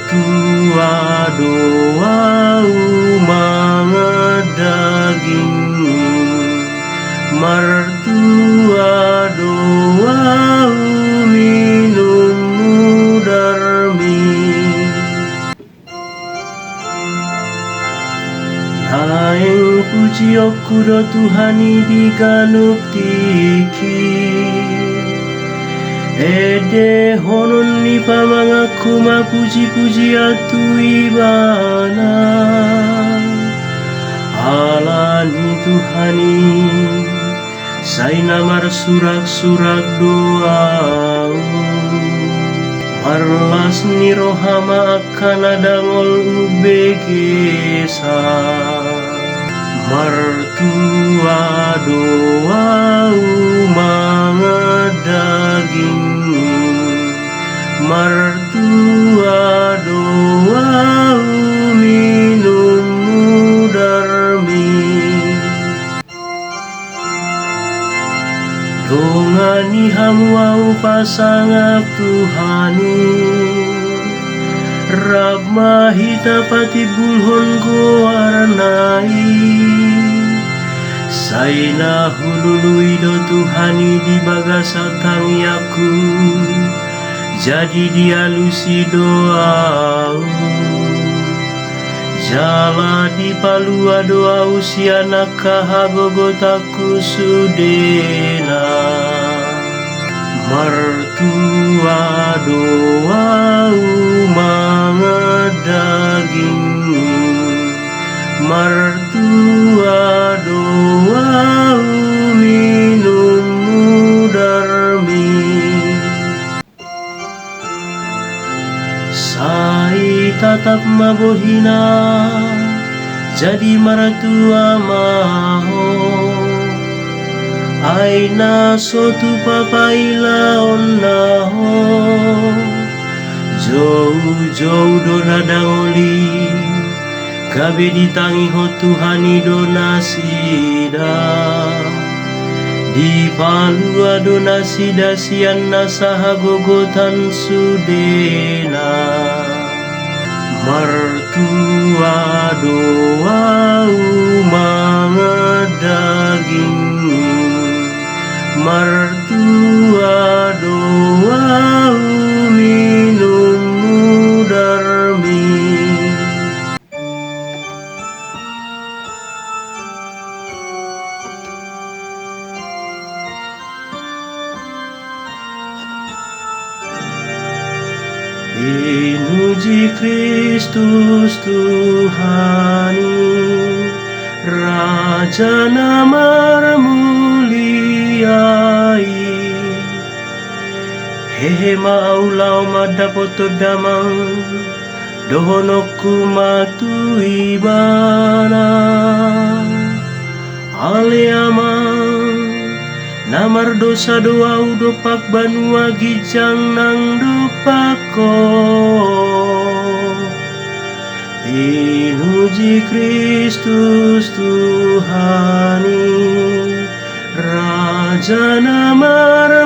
Mertua doa umat dagingmu, mertua doa minummu darmi. Naeng puji okudo Tuhani diganup tiki, ede honon ni pamangaku mapuji-puji atu ibana. Alani Tuhani saina marsurak-surak doa, marlas ni rohama akan adangol ubegesa. Mertua doa umat dagingmu, mertua doa minummu darmi. Dongani hamuau pasangap Tuhani, Rab mahita pati bulhon goarnai. Saina hulului do Tuhani di bagasa tangiaku, jadi dialusi doau. Jala di palua doa usiana kahagogotaku sudena. Mertua doa umat dagingmu, mertua doa minummu darmi. Sai tatap mabohina jadi mertua maho, aina sotu papaila onnaho. Jauh-jauh dona dangoli kabe ditangi ho Tuhani donasida. Di palua donasida sianna sahagogotan sudena. Mertua doa umat dagingmu, mertua doa minummu darmi. Dinuji Kristus Tuhani, Raja namar muliai. Hehe maulau madapoto damang, dohonoku matu ibana. Aleamang namar dosa doa udopak banua gijang nang dopako. Dinuji Kristus Tuhani, Raja namar